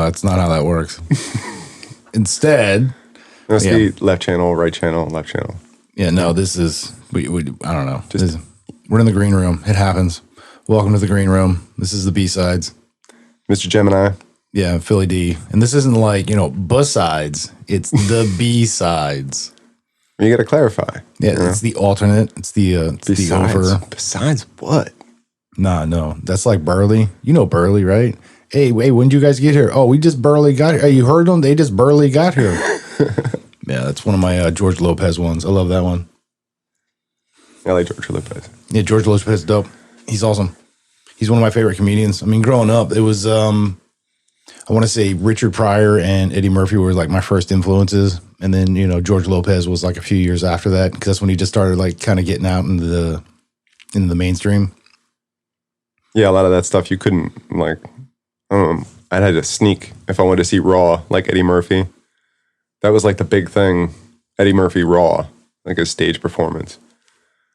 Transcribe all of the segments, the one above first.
That's not how that works. Instead, must be left channel, right channel, left channel. Yeah, no, this is I don't know. We're in the green room. It happens. Welcome to the green room. This is the B-sides. Mr. Gemini. Yeah, Philly D. And this isn't like, B-sides. It's the B-sides. You got to clarify. Yeah, it's the alternate. It's the over. Besides what? Nah, no. That's like Burley. You know Burley, right? Hey, when did you guys get here? Oh, we just barely got here. Hey, you heard them? They just barely got here. Yeah, that's one of my George Lopez ones. I love that one. I like George Lopez. Yeah, George Lopez is dope. He's awesome. He's one of my favorite comedians. I mean, growing up, it was, I want to say Richard Pryor and Eddie Murphy were like my first influences. And then, George Lopez was like a few years after that because that's when he just started like kind of getting out into the mainstream. Yeah, a lot of that stuff you couldn't like, I had to sneak if I wanted to see Raw, like Eddie Murphy. That was like the big thing, Eddie Murphy Raw, like his stage performance.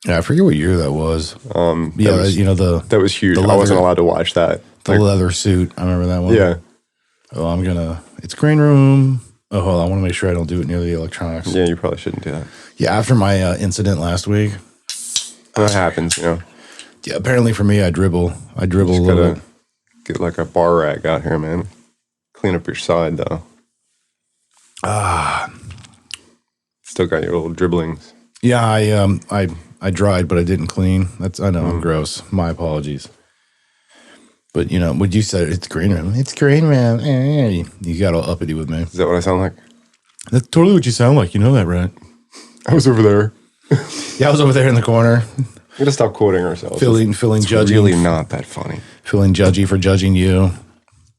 Yeah, I forget what year that was. That was huge. I wasn't allowed to watch that. The leather suit. I remember that one. Yeah. Oh, it's green room. Oh, hold on. I want to make sure I don't do it near the electronics. Yeah, you probably shouldn't do that. Yeah, after my incident last week. That happens, Yeah, apparently for me, I dribble. A little bit. Get like a bar rag out here, man. Clean up your side, though. Still got your little dribblings. Yeah, I dried, but I didn't clean. I know I'm gross. My apologies. But what you said, it's green room. It's green room. You got all uppity with me. Is that what I sound like? That's totally what you sound like. You know that, right? I was over there. Yeah, I was over there in the corner. We gotta stop quoting ourselves. Feeling it's judging. Really not that funny. Feeling judgy for judging you.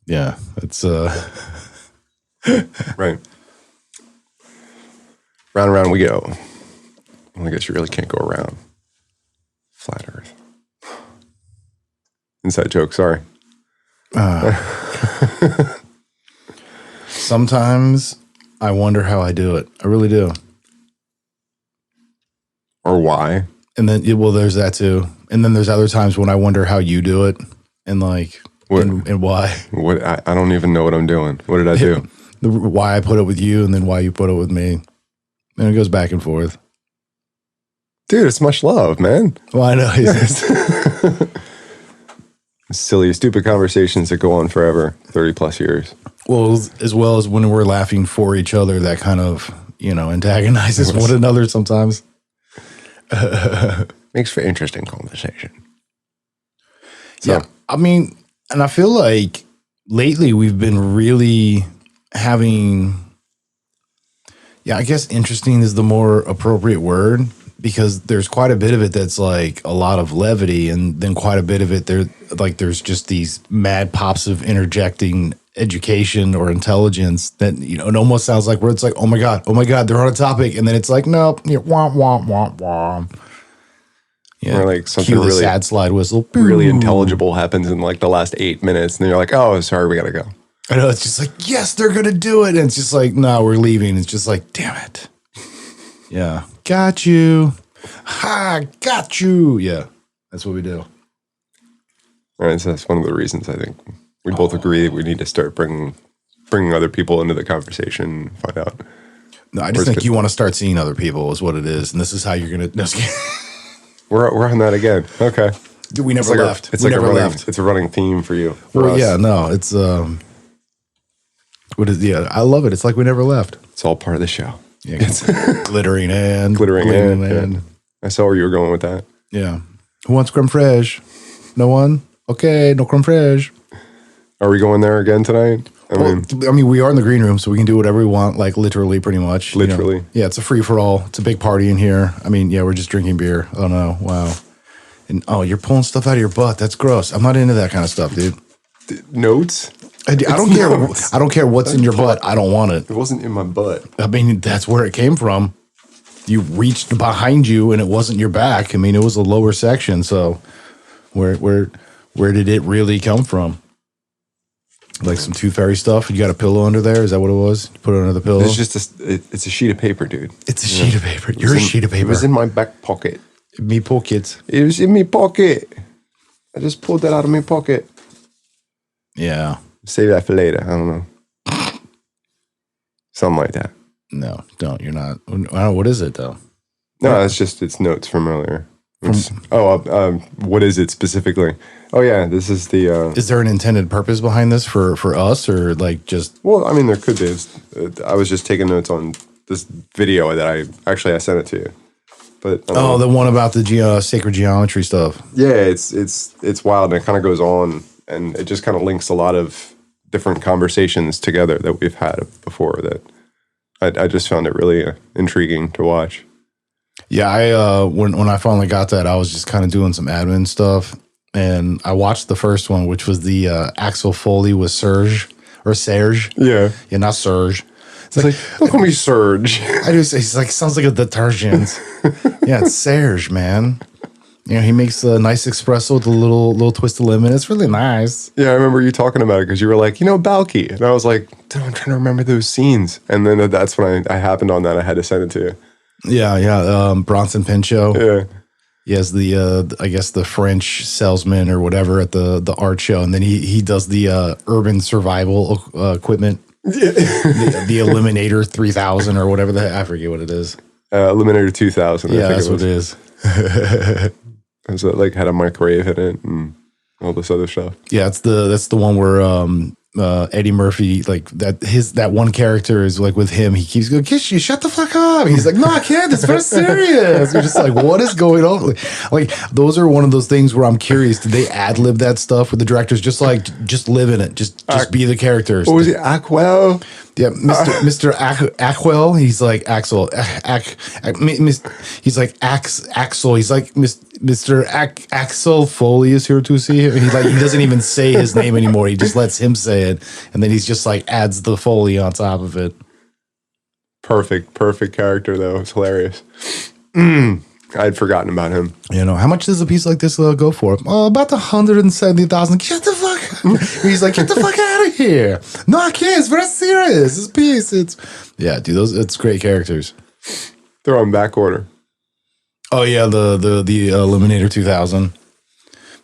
Yeah, it's right. Round and round we go. I guess you really can't go around. Flat Earth. Inside joke, sorry. Sometimes I wonder how I do it. I really do. Or why. And then, there's that too. And then there's other times when I wonder how you do it and like, and why. What I don't even know what I'm doing. What did I do? Why I put it with you and then why you put it with me. And it goes back and forth. Dude, it's much love, man. Well, I know. Silly, stupid conversations that go on forever, 30 plus years. Well, as well as when we're laughing for each other, that kind of, antagonizes one another sometimes. Makes for interesting conversation. Yeah. I mean, and I feel like lately we've been really having, I guess interesting is the more appropriate word. Because there's quite a bit of it that's like a lot of levity, and then quite a bit of it there's just these mad pops of interjecting education or intelligence that it almost sounds like where it's like, oh my god, they're on a topic, and then it's like, nope, womp womp womp womp. Yeah, or like something cue the really sad slide whistle, really intelligible happens in like the last 8 minutes, and then you're like, oh, sorry, we gotta go. I know, it's just like, yes, they're gonna do it, and it's just like, no, we're leaving. It's just like, damn it. Yeah. Got you. Ha, got you. Yeah, that's what we do. All right, so that's one of the reasons I think we both agree we need to start bringing other people into the conversation and find out. No, I just think you want to start seeing other people is what it is, and this is how you're going to... No, we're on that again. Okay. Dude, we never left. It's a running theme for you. For us. Yeah, no, it's... I love it. It's like we never left. It's all part of the show. Yeah, glittering and Yeah. I saw where you were going with that. Yeah. Who wants creme fraiche? No one? Okay, no creme fraiche. Are we going there again tonight? I mean, we are in the green room, so we can do whatever we want, like literally, pretty much. Literally. Yeah, it's a free-for-all. It's a big party in here. I mean, yeah, we're just drinking beer. Oh, no. Wow. And, you're pulling stuff out of your butt. That's gross. I'm not into that kind of stuff, dude. Notes? I don't care. I don't care what's in your butt. I don't want it. It wasn't in my butt. I mean, that's where it came from. You reached behind you, and it wasn't your back. I mean, it was a lower section. So, where did it really come from? Like some tooth fairy stuff. You got a pillow under there. Is that what it was? You put it under the pillow. It's just it's a sheet of paper, dude. It's a sheet of paper. You're a sheet of paper. It was in my back pocket. Me pocket. It was in my pocket. I just pulled that out of my pocket. Yeah. Save that for later. I don't know. Something like that. No, don't. You're not. What is it though? No, it's notes from earlier. What is it specifically? Oh yeah, this is the. Is there an intended purpose behind this for us, or like just? Well, I mean, there could be. I was just taking notes on this video that I sent it to you. But the one about the sacred geometry stuff. Yeah, it's wild, and it kind of goes on, and it just kind of links a lot of different conversations together that we've had before. That I just found it really intriguing to watch. Yeah, I when I finally got that, I was just kind of doing some admin stuff, and I watched the first one, which was the Axel Foley with Serge. Yeah, not Serge. It's like don't call me Serge. He's like sounds like a detergent. Yeah, it's Serge, man. He makes a nice espresso with a little twist of lemon. It's really nice. Yeah, I remember you talking about it because you were like, Balky, and I was like, dude, I'm trying to remember those scenes, and then that's when I happened on that. I had to send it to you. Yeah. Bronson Pinchot. Yeah. He has the I guess the French salesman or whatever at the art show, and then he does the urban survival equipment. The Eliminator 3000 or whatever I forget what it is. Eliminator 2000. Yeah, that's what it is. It like had a microwave in it and all this other stuff. Yeah, that's the one where Eddie Murphy, like that one character is like with him. He keeps going, "Kiss you, shut the fuck up." He's like, "No, I can't. It's very serious." You're just like, what is going on? Like those are one of those things where I'm curious. Did they ad lib that stuff with the directors? Just live in it. Just be the characters. What was it? Aquel? Yeah, Mr. Ackwell. He's like Axel. He's like Axel. He's like Mr. Axel Foley is here to see him. He doesn't even say his name anymore. He just lets him say it, and then he's just like adds the Foley on top of it. Perfect character though. It's hilarious. I'd forgotten about him. How much does a piece like this go for? Oh, about 170,000. Shut the fuck. He's like, get the fuck out of here. No, I can't. It's very serious. This piece. It's great characters. They're on back order. Oh yeah, the Eliminator 2000.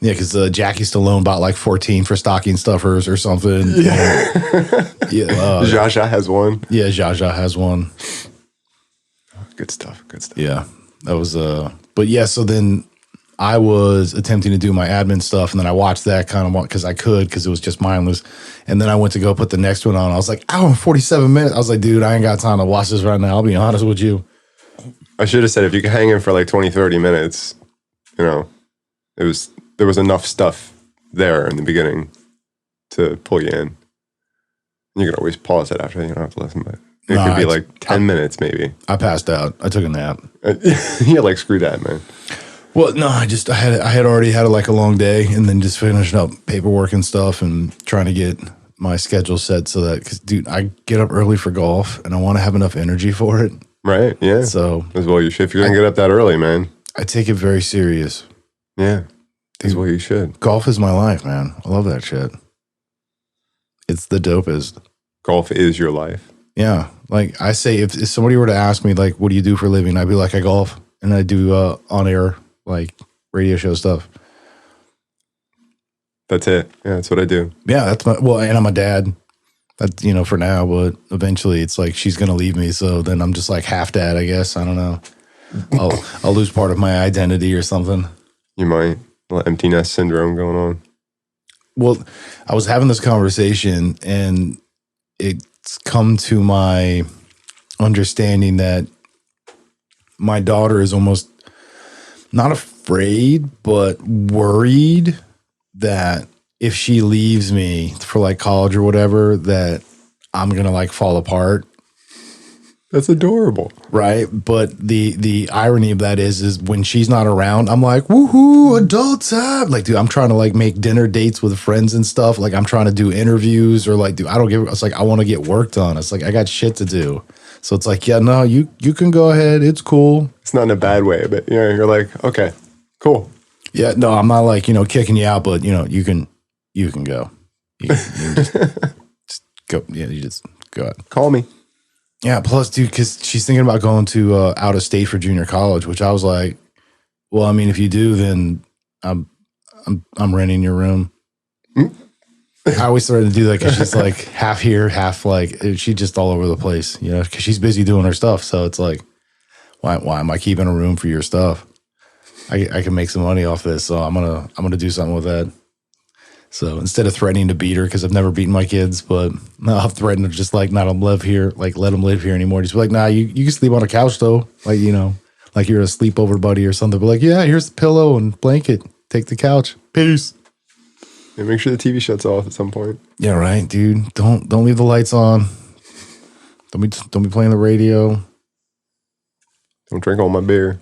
Yeah, because Jackie Stallone bought like 14 for stocking stuffers or something. Yeah. Zsa Zsa has one. Yeah, Zsa Zsa has one. Good stuff. Yeah, that was but yeah, so then I was attempting to do my admin stuff, and then I watched that kind of because it was just mindless. And then I went to go put the next one on. I was like, hour and 47 minutes. I was like, dude, I ain't got time to watch this right now. I'll be honest with you. I should have said if you could hang in for like 20, 30 minutes, there was enough stuff there in the beginning to pull you in. You could always pause it after, you don't have to listen, but it could be like 10 minutes maybe. I passed out. I took a nap. Yeah, like screw that, man. Well, no, I had already had like a long day, and then just finishing up paperwork and stuff and trying to get my schedule set so that, because dude, I get up early for golf and I want to have enough energy for it. Right. Yeah. So as well, you should. If you're gonna get up that early, man, I take it very serious. Yeah. As well, you should. Golf is my life, man. I love that shit. It's the dopest. Golf is your life. Yeah. Like I say, if somebody were to ask me, like, what do you do for a living? I'd be like, I golf and I do on air, like radio show stuff. That's it. Yeah, that's what I do. Yeah, and I'm a dad. That's, for now, but eventually it's like she's going to leave me. So then I'm just like half dad, I guess. I don't know. I'll lose part of my identity or something. You might. A little empty nest syndrome going on. Well, I was having this conversation and it's come to my understanding that my daughter is almost not afraid, but worried that if she leaves me for like college or whatever, that I'm going to like fall apart. That's adorable. Right. But the irony of that is when she's not around, I'm like, woohoo, adult time. Like, dude, I'm trying to like make dinner dates with friends and stuff. Like I'm trying to do interviews or like, dude, it's like, I want to get work done. It's like, I got shit to do. So it's like, yeah, no, you can go ahead. It's cool. It's not in a bad way, but you're like, okay, cool. Yeah, no, I'm not like, kicking you out, but you can go. You can just go. Yeah, you just go out. Call me. Yeah, plus, dude, because she's thinking about going to out of state for junior college, which I was like, well, I mean, if you do, then I'm I'm renting your room. I always started to do that because she's like half here, half like she's just all over the place, you know, because she's busy doing her stuff. So it's like, why am I keeping a room for your stuff? I can make some money off this, so I'm gonna do something with that. So instead of threatening to beat her, because I've never beaten my kids, but I'll threaten to just like not live here, like let them live here anymore. Just be like, nah, you can sleep on a couch though, like you know, like you're a sleepover buddy or something. But like, yeah, here's the pillow and blanket. Take the couch. Peace. Yeah, make sure the TV shuts off at some point. Yeah, right, dude. Don't leave the lights on. Don't be playing the radio. Don't drink all my beer.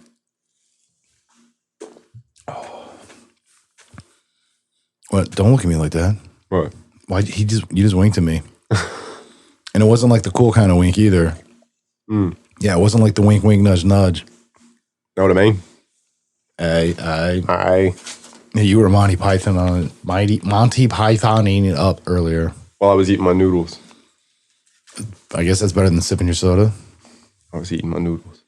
What? Don't look at me like that. What? Why you just winked at me, and it wasn't like the cool kind of wink either. Yeah, it wasn't like the wink, wink, nudge, nudge. Know what I mean? I. Yeah, you were Monty Pythoning it up earlier. While I was eating my noodles. I guess that's better than sipping your soda. I was eating my noodles.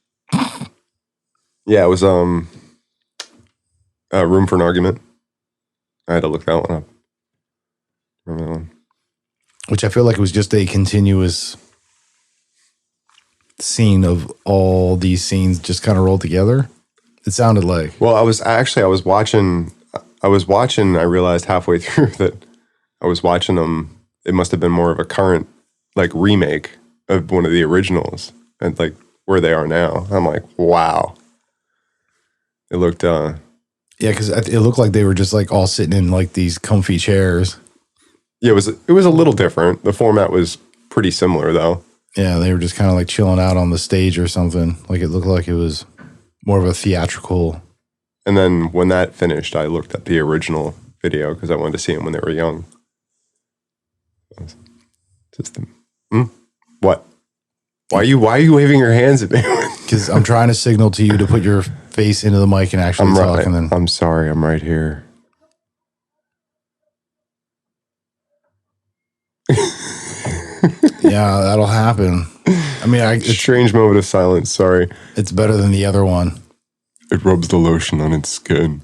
Yeah, it was Room for an Argument. I had to look that one up. Remember that one? Which I feel like it was just a continuous scene of all these scenes just kind of rolled together. It sounded like. Well, I was watching. I realized halfway through that I was watching them. It must have been more of a current, like, remake of one of the originals, and like where they are now. I'm like, wow. It looked. Yeah, because it looked like they were just like all sitting in like these comfy chairs. Yeah, it was a little different. The format was pretty similar though. Yeah, they were just kind of like chilling out on the stage or something. Like it looked like it was more of a theatrical. And then when that finished, I looked at the original video because I wanted to see them when they were young. Just what? Why are you waving your hands at me? Because I'm trying to signal to you to put your face into the mic and actually talk. Right. And then I'm sorry, I'm right here. yeah, that'll happen. I mean, it's strange moment of silence. Sorry. It's better than the other one. It rubs the lotion on its skin.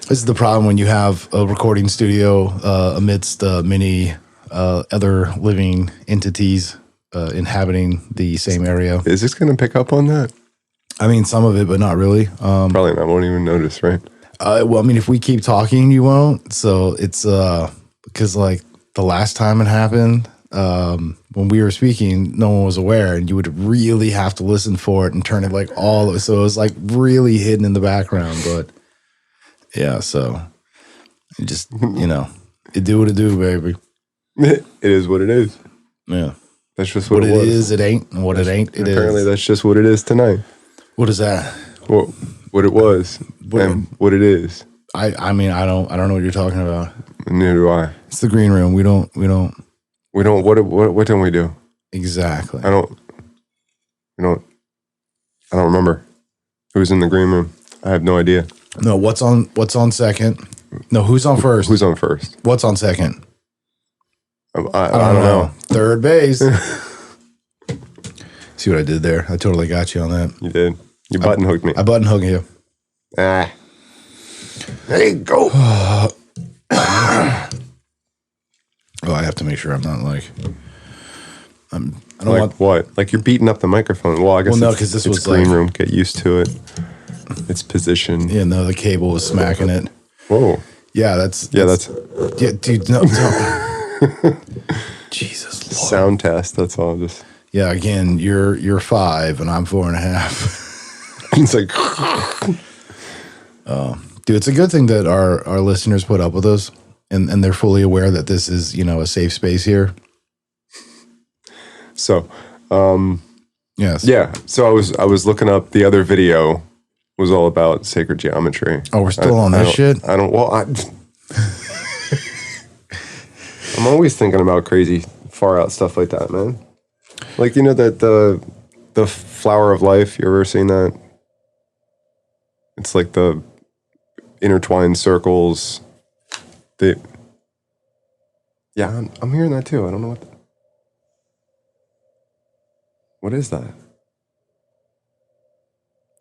This is the problem when you have a recording studio amidst many other living entities inhabiting the same area. Is this going to pick up on that? I mean, some of it, but not really. Probably not. I won't even notice, right? Well, I mean, if we keep talking, you won't. So it's because like the last time it happened, when we were speaking, no one was aware, and you would really have to listen for it and turn it like all. So it was like really hidden in the background, but. Yeah, so it just, it do what it do, baby. It is what it is. Yeah. That's just what it was. What it is, it ain't. And what it ain't, it is. Apparently, that's just what it is tonight. What is that? What it was and what it is. I mean, I don't know what you're talking about. Neither do I. It's the green room. We don't. What don't we do? Exactly. I don't remember who's in the green room. I have no idea. No, what's on second? No, who's on first? Who's on first? What's on second? I don't know. Third base. See what I did there? I totally got you on that. You did. You button hooked me. I button hooked you. There you go. Oh, I have to make sure I'm not like. I don't want what? Like you're beating up the microphone. Well, I guess no, because this was green like, room. Get used to it. Its position. Yeah, no, the cable was smacking it. Whoa. Yeah, that's yeah, dude. No. Jesus Lord. Sound test. That's all. Just yeah. Again, you're 5 and I'm 4.5. It's like, dude, it's a good thing that our listeners put up with us and they're fully aware that this is a safe space here. So, yes, yeah. So I was looking up the other video. Was all about sacred geometry. Oh, we're still on that shit? I'm always thinking about crazy, far out stuff like that, man. Like, that the flower of life, you ever seen that? It's like the intertwined circles. Yeah, I'm hearing that too. I don't know what is that?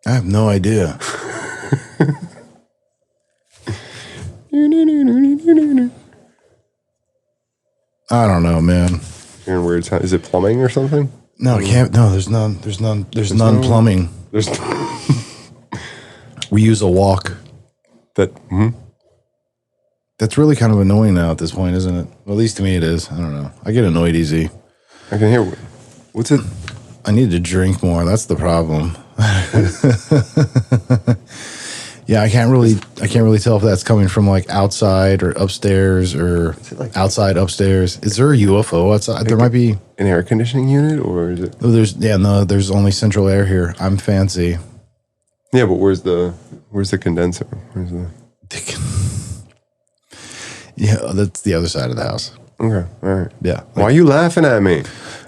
I have no idea. I don't know, man. Hearing weird sound. Is it plumbing or something? No, it can't. No, there's none. There's none plumbing. There's We use a walk. that. That's really kind of annoying now at this point, isn't it? Well, at least to me it is. I don't know. I get annoyed easy. I can hear. What's it? I need to drink more. That's the problem. Yeah, I can't really tell if that's coming from like outside or upstairs or like outside upstairs. Is there a UFO outside? There might be an air conditioning unit, or is it? Oh, there's only central air here. I'm fancy. Yeah, but where's the condenser? Where's the? Yeah, that's the other side of the house. Okay, all right. Yeah. Why are you laughing at me?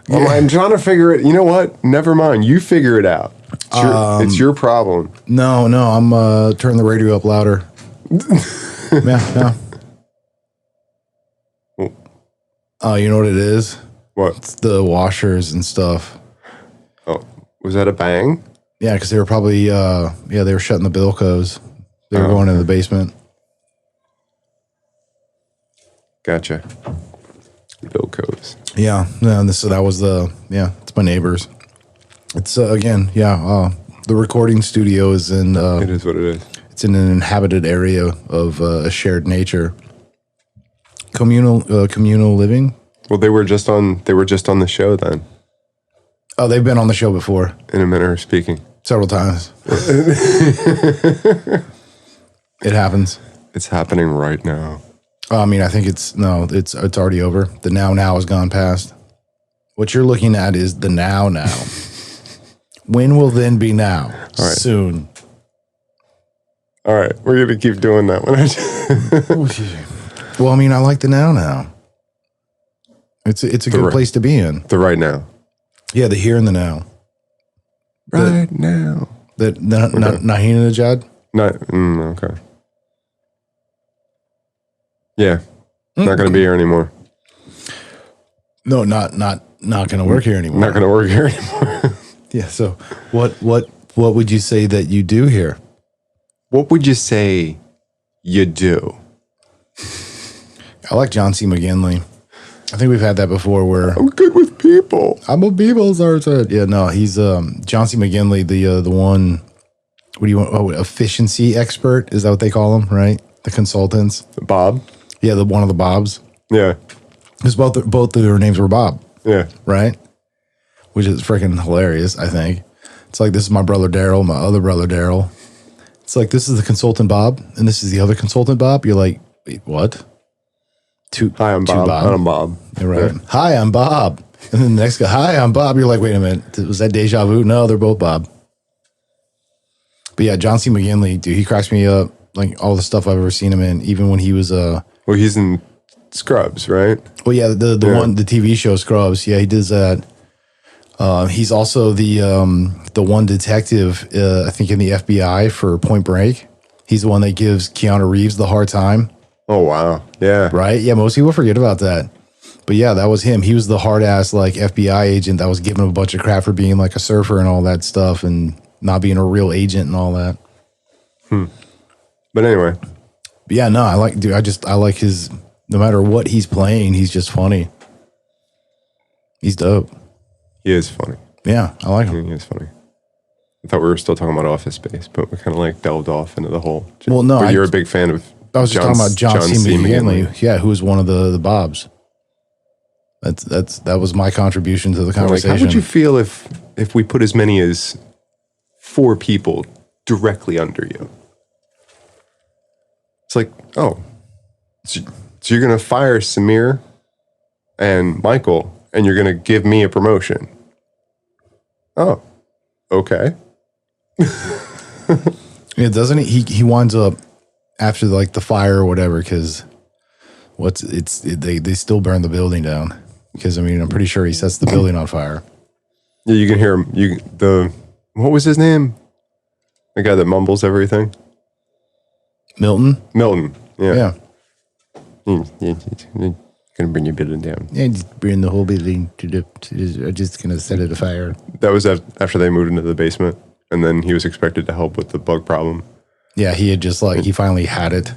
Well, I'm trying to figure it. You know what? Never mind. You figure it out. It's your problem. No, I'm turning the radio up louder. Yeah. Oh, you know what it is? What? It's the washers and stuff. Oh, was that a bang? Yeah, because they were probably they were shutting the Bilcos. They were going into the basement. Gotcha. Bilcos. Yeah, so that was it's my neighbors. It's the recording studio is in. It is what it is. It's in an inhabited area of a shared nature. Communal living. Well, they were just on the show then. Oh, they've been on the show before. In a manner of speaking. Several times. It happens. It's happening right now. I mean, I think it's already over. The now has gone past. What you're looking at is the now. When will then be now? All right. Soon. All right, we're gonna keep doing that one. Well, I mean, I like the now. It's a good place to be in. The right now. Yeah, the here and the now. Right now. Not Nahina Najad? Okay. Yeah. Not going to be here anymore. No, not going to work here anymore. Not going to work here anymore. Yeah, so what would you say that you do here? What would you say you do? I like John C. McGinley. I think we've had that before where I'm good with people. I'm a people's artist. Yeah, no, he's John C. McGinley, the one. What do you want? Oh, efficiency expert. Is that what they call him? Right, the consultants. Bob. Yeah, one of the Bobs. Yeah, because both of their names were Bob. Yeah, right. Which is freaking hilarious. I think it's like this is my brother Daryl, my other brother Daryl. It's like this is the consultant Bob, and this is the other consultant Bob. You're like, wait, what? Hi, I'm Bob. I'm Bob. You're right. Yeah. Hi, I'm Bob. And then the next guy, hi, I'm Bob. You're like, wait a minute. Was that deja vu? No, they're both Bob. But yeah, John C. McGinley, dude, he cracks me up. Like all the stuff I've ever seen him in, even when he was well, he's in Scrubs, right? Well, yeah, the TV show Scrubs. Yeah, he does that. He's also the one detective, I think, in the FBI for Point Break. He's the one that gives Keanu Reeves the hard time. Oh, wow. Yeah. Right? Yeah, most people forget about that. But yeah, that was him. He was the hard-ass like FBI agent that was giving him a bunch of crap for being like a surfer and all that stuff and not being a real agent and all that. But anyway. But yeah, no, I like his, no matter what he's playing, he's just funny. He's dope. He is funny. Yeah, I like him. He is funny. I thought we were still talking about Office Space, but we kind of like delved off into the whole. Well, no. But you're a big fan of I was just talking about John C. McGinley. Yeah, who was one of the Bobs. That was my contribution to the conversation. Like, how would you feel if we put as many as 4 people directly under you? It's like, oh, so you're going to fire Samir and Michael, and you're going to give me a promotion. Oh, okay. Yeah, doesn't he winds up after like the fire or whatever, because they still burn the building down, because I mean I'm pretty sure he sets the building on fire. Yeah, you can hear him. What was his name? The guy that mumbles everything. Milton. Yeah. Gonna bring your building down. Yeah, just bring the whole building to just gonna set it afire. That was after they moved into the basement. and then he was expected to help with the bug problem. Yeah, he had just like he finally had it.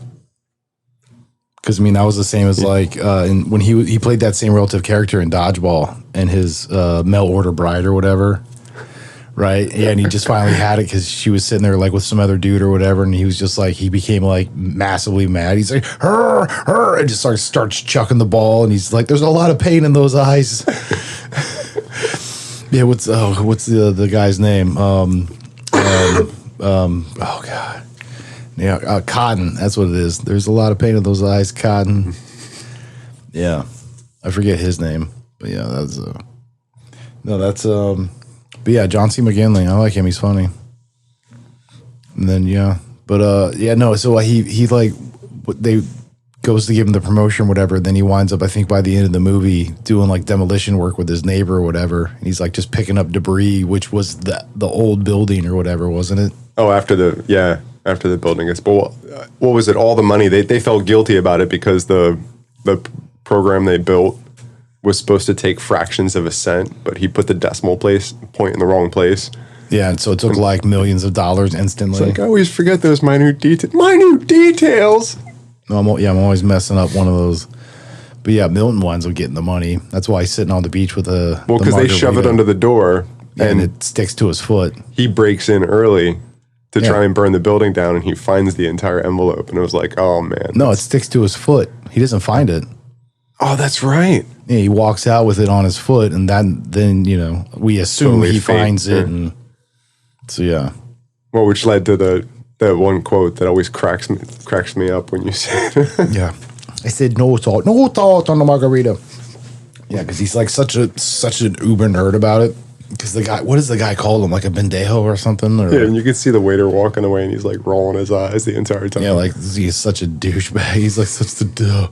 Because I mean, that was the same as like when he played that same relative character in Dodgeball and his mail order bride or whatever, right? Yeah, and he just finally had it because she was sitting there like with some other dude or whatever, and he was just like he became like massively mad. He's like, her, and just starts chucking the ball, and he's like, "There's a lot of pain in those eyes." Yeah, what's the guy's name? Oh God. Yeah, Cotton. That's what it is. There's a lot of pain in those eyes, Cotton. Yeah, I forget his name, but yeah, but yeah, John C. McGinley. I like him. He's funny. And then so he like they goes to give him the promotion, or whatever. Then he winds up, I think, by the end of the movie, doing like demolition work with his neighbor or whatever. And he's like just picking up debris, which was the old building or whatever, wasn't it? Oh, after the building is, but what was it? All the money they felt guilty about it because the program they built was supposed to take fractions of a cent, but he put the decimal point in the wrong place. Yeah, and so it took like millions of dollars instantly. It's like I always forget those minute details. No, I'm always messing up one of those. But yeah, Milton winds up getting the money. That's why he's sitting on the beach with because they shove it under the door and it sticks to his foot. He breaks in early to try and burn the building down, and he finds the entire envelope, and it was like, oh man. No, it sticks to his foot. He doesn't find it. Oh, that's right. Yeah, he walks out with it on his foot, and then we assume totally he finds it, and so yeah. Well, which led to that one quote that always cracks me up when you say it. Yeah, I said no salt on the margarita. Yeah, because he's like such an uber nerd about it. Because the guy, what does the guy call him? Like a bendejo or something? Or, yeah, and you can see the waiter walking away, and he's like rolling his eyes the entire time. Yeah, like he's such a douchebag. He's like such the duh.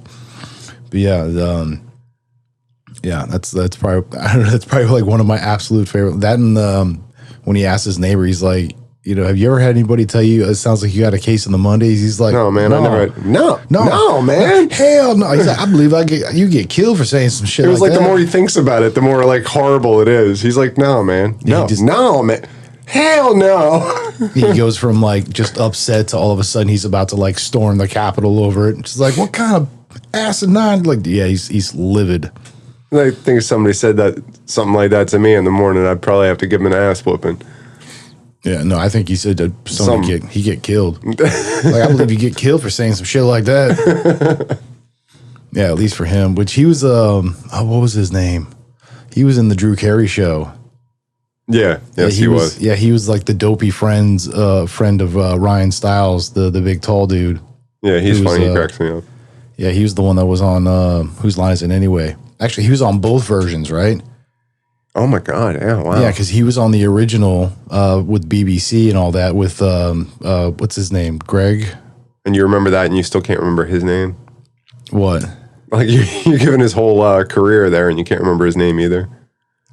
But yeah, that's probably that's probably like one of my absolute favorite. That and when he asked his neighbor, he's like, have you ever had anybody tell you it sounds like you got a case in the Mondays? He's like, no, man, I never had, no, man, hell no. He's like, I believe you get killed for saying some shit. It was like the more he thinks about it, the more like horrible it is. He's like, no, man, no, man. Hell no. He goes from like just upset to all of a sudden he's about to like storm the Capitol over it. She's like, what kind of asinine? Like, yeah, he's livid. I think if somebody said something like that to me in the morning, I'd probably have to give him an ass whooping. Yeah, no, I think he said that he get killed. Like, I believe you get killed for saying some shit like that. Yeah, at least for him. Which he was, what was his name? He was in the Drew Carey show. Yeah, yes, he was. Yeah, he was like the dopey friend of Ryan Stiles, the big tall dude. Yeah, he's funny. He cracks me up. Yeah, he was the one that was on Whose Line Is It Anyway? Actually, he was on both versions, right? Oh my God! Yeah, wow. Yeah, because he was on the original with BBC and all that with what's his name, Greg. And you remember that, and you still can't remember his name. What? Like you're given his whole career there, and you can't remember his name either.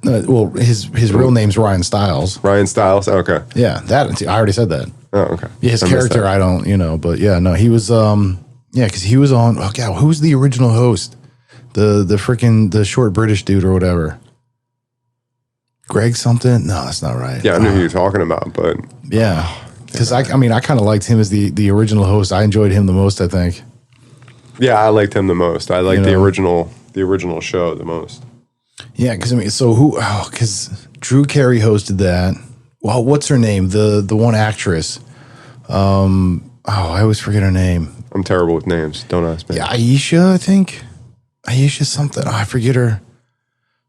Well, his real name's Ryan Stiles. Ryan Stiles. Okay. Yeah, that I already said that. Oh, okay. Yeah, his character, I don't, but yeah, no, he was because he was on. Oh God, who's the original host? The freaking the short British dude or whatever. Greg something? No, that's not right. Yeah, I knew who you're talking about, but yeah, because I kind of liked him as the original host. I enjoyed him the most, I think. Yeah, I liked him the most. I liked the original show the most. Yeah, because because Drew Carey hosted that. Well, what's her name? The one actress. I always forget her name. I'm terrible with names. Don't ask me. Yeah, Aisha, I think. Aisha something. Oh, I forget her.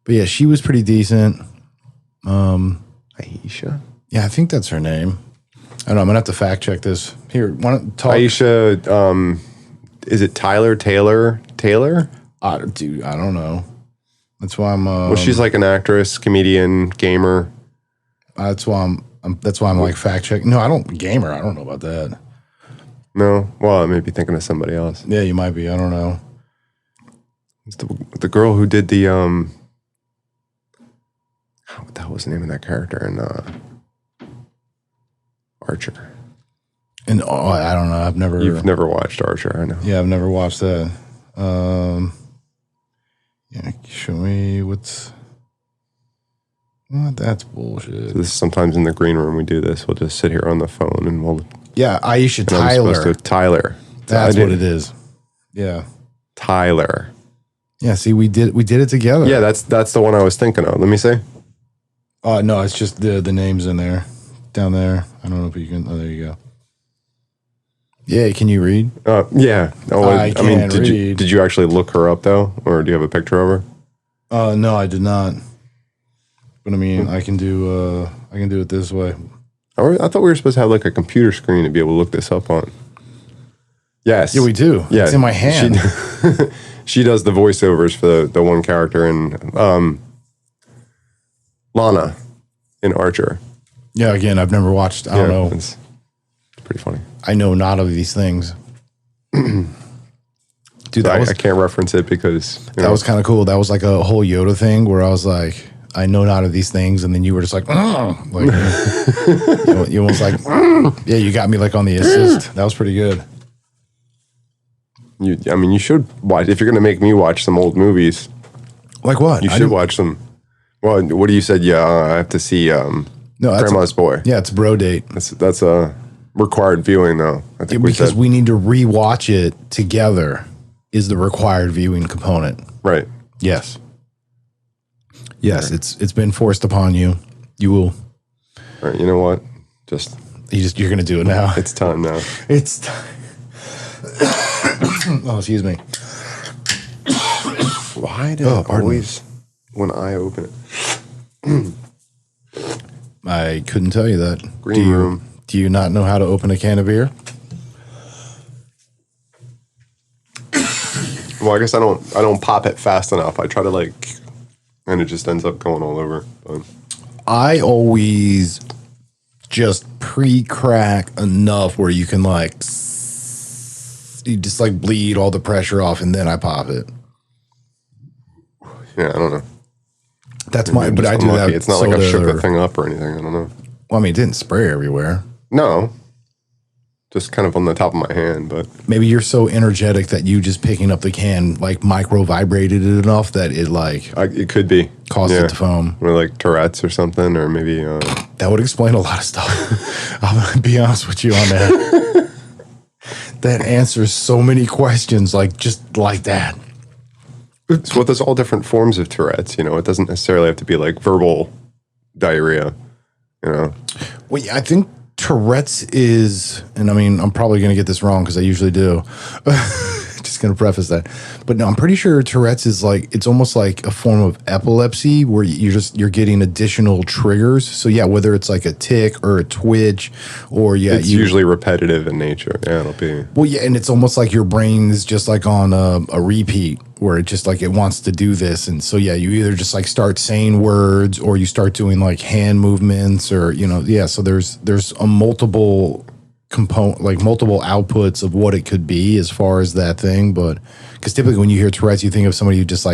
But yeah, she was pretty decent. Aisha? Yeah, I think that's her name. I don't know. I'm going to have to fact check this. Here, want to talk? Aisha, is it Taylor? Dude, I don't know. That's why I'm... well, she's like an actress, comedian, gamer. That's why I'm like fact checking. No, I don't... Gamer, I don't know about that. No? Well, I may be thinking of somebody else. Yeah, you might be. I don't know. It's the girl who did the... what the hell was the name of that character in Archer? And I don't know. You've never watched Archer, I know. Yeah, I've never watched that. Yeah, show me what's What? That's bullshit. This sometimes in the green room we do this. We'll just sit here on the phone and we'll. Yeah, Aisha I'm Tyler. supposed to Tyler. That's what it is. Yeah. Tyler. Yeah. See, we did it together. Yeah, that's the one I was thinking of. Let me see. No, it's just the names in there, down there. I don't know if you can. Oh, there you go. Yeah, can you read? Yeah. Oh, I can't read. Did you actually look her up though, or do you have a picture of her? No, I did not. But I mean, I can do it this way. I thought we were supposed to have like a computer screen to be able to look this up on. Yes. Yeah, we do. Yeah. It's in my hand. She does the voiceovers for the one character in Lana in Archer. Yeah, again, I've never watched. I don't know. It's pretty funny. I know not of these things. Dude, I can't reference it because that was kind of cool. That was like a whole Yoda thing where I was like, I know not of these things, and then you were just like, you almost like, yeah, you got me like on the assist. That was pretty good. You should watch if you're going to make me watch some old movies. Like what? You should watch them. Well, what do you said? Yeah, I have to see. Grandma's Boy. Yeah, it's Bro Date. That's a required viewing, though. I think because we need to rewatch it together. Is the required viewing component? Right. Yes. Yes, right. It's been forced upon you. You will. All right. You know what? You're going to do it now. It's time now. It's time. Oh, excuse me. Why do I always when I open it? I couldn't tell you that. Green Room. Do you not know how to open a can of beer? Well, I guess I don't pop it fast enough. I try to and it just ends up going all over. But. I always just pre-crack enough where you can you just bleed all the pressure off and then I pop it. Yeah, I don't know. That's my, but I do that. It's not like I shook the thing up or anything. I don't know. Well, I mean, it didn't spray everywhere. No. Just kind of on the top of my hand, but maybe you're so energetic that you just picking up the can micro vibrated it enough that it it could be caused it to foam, or Tourette's or something, or maybe that would explain a lot of stuff. I'm gonna be honest with you on that. That answers so many questions, just like that. So there's all different forms of Tourette's. It doesn't necessarily have to be verbal diarrhea. Well, yeah, I think Tourette's is, and I mean, I'm probably going to get this wrong because I usually do. Just going to preface that. But no, I'm pretty sure Tourette's is it's almost like a form of epilepsy where you're getting additional triggers. So yeah, whether it's a tick or a twitch or it's usually repetitive in nature. Yeah, it'll be. Well, yeah, and it's almost like your brain is just on a repeat where it just it wants to do this. And so, yeah, you either just start saying words or you start doing hand movements or, yeah. So there's a multiple component, multiple outputs of what it could be as far as that thing. But because typically when you hear Tourette's, you think of somebody who just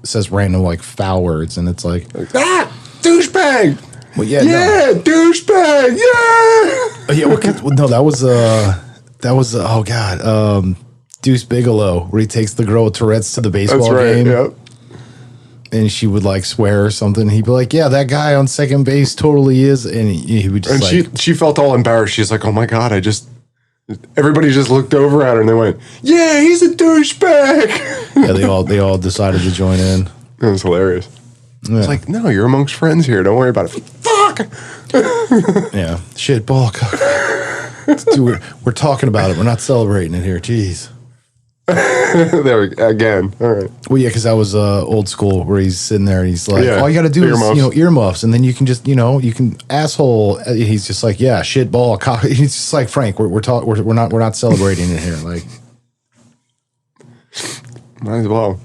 says random foul words and it's douchebag. Well, yeah, douchebag. Yeah. Yeah. Well, no, that was oh God. Deuce Bigelow, where he takes the girl with Tourette's to the baseball game. Yep. And she would swear or something. He'd be like, yeah, that guy on second base totally is. And he would just she felt all embarrassed. She's like, oh my God, everybody just looked over at her and they went, yeah, he's a douchebag. Yeah, they all decided to join in. It was hilarious. Yeah. It's no, you're amongst friends here. Don't worry about it. Fuck. Yeah. Shit, ball. Dude, we're talking about it. We're not celebrating it here. Jeez. There we go. Again. All right. Well, yeah, because that was old school where he's sitting there and he's all you got to do earmuffs. is, earmuffs. And then you can just, you can asshole. He's just yeah, shit ball. He's just Frank, we're not celebrating it here. Might as well.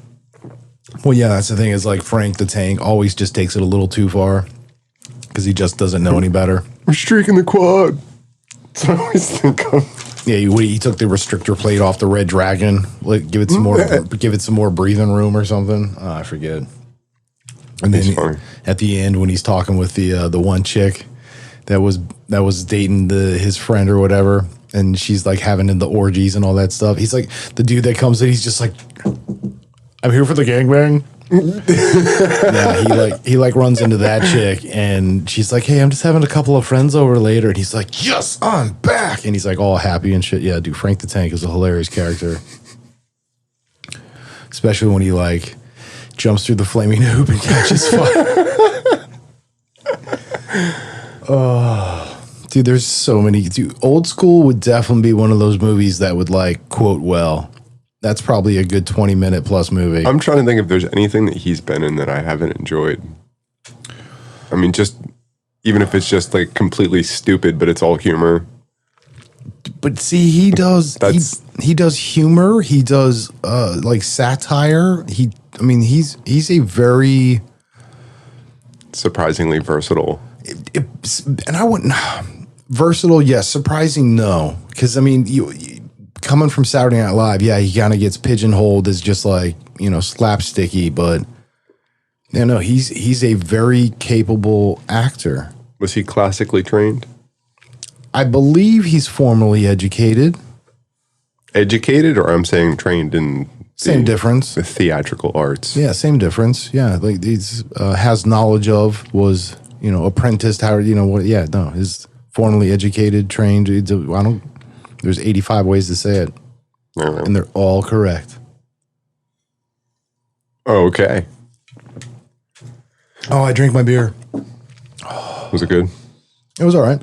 Well, yeah, that's the thing is Frank the Tank always just takes it a little too far because he just doesn't know any better. We're streaking the quad. That's what I always think of. Yeah, he took the restrictor plate off the Red Dragon. Give it some more breathing room or something. Oh, I forget. And then at the end when he's talking with the one chick that was dating his friend or whatever, and she's having the orgies and all that stuff. He's the dude that comes in. He's just I'm here for the gangbang. Yeah, he runs into that chick, and she's like, "Hey, I'm just having a couple of friends over later," and he's like, "Yes, I'm back," and he's like all happy and shit. Yeah, dude, Frank the Tank is a hilarious character, especially when he like jumps through the flaming hoop and catches fire. Oh, dude, there's so many. Dude, Old School would definitely be one of those movies that would like quote well. That's probably a good 20-minute plus movie. I'm trying to think if there's anything that he's been in that I haven't enjoyed. I mean, just even if it's just like completely stupid, but it's all humor. But see, he does he does humor. He does like satire. He's a very surprisingly versatile. And I wouldn't versatile. Yes, surprising. No, because I mean, you coming from Saturday Night Live, yeah, he kind of gets pigeonholed as just like, you know, slapsticky, but yeah, no, he's a very capable actor. Was he classically trained? I believe he's formally educated. Educated, or I'm saying trained in same difference. The theatrical arts. Yeah, same difference. Yeah, like he's has knowledge of, was, you know, apprenticed. How, you know what? Yeah, no, is formally educated, trained. There's 85 ways to say it, and they're all correct. Oh, okay. Oh, I drank my beer. Was it good? It was all right.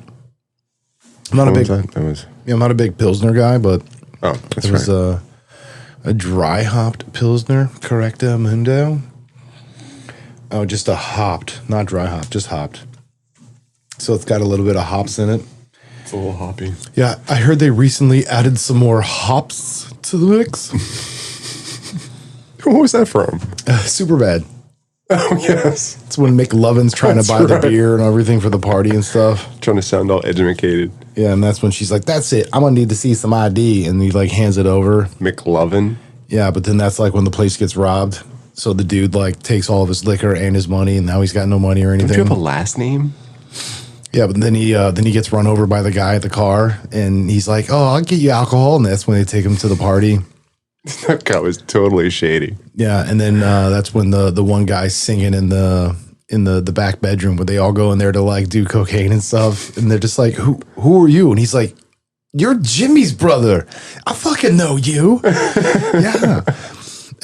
I'm not I'm not a big Pilsner guy, but it was a dry hopped Pilsner, Correcta Mundo. Oh, just a hopped, not dry hopped, just hopped. So it's got a little bit of hops in it. It's a little hoppy. Yeah, I heard they recently added some more hops to the mix. What was that from? Super bad. Oh, yes. It's when McLovin's trying to buy the beer and everything for the party and stuff. Trying to sound all educated. Yeah, and that's when she's like, "That's it. I'm going to need to see some ID." And he like hands it over. McLovin? Yeah, but then that's like when the place gets robbed. So the dude like takes all of his liquor and his money, and now he's got no money or anything. Don't you have a last name? Yeah, but then he gets run over by the guy at the car, and he's like, "Oh, I'll get you alcohol," and that's when they take him to the party. That guy was totally shady. Yeah, and then that's when the one guy's singing in the back bedroom, where they all go in there to like do cocaine and stuff, and they're just like, "Who are you?" And he's like, "You're Jimmy's brother. I fucking know you." Yeah.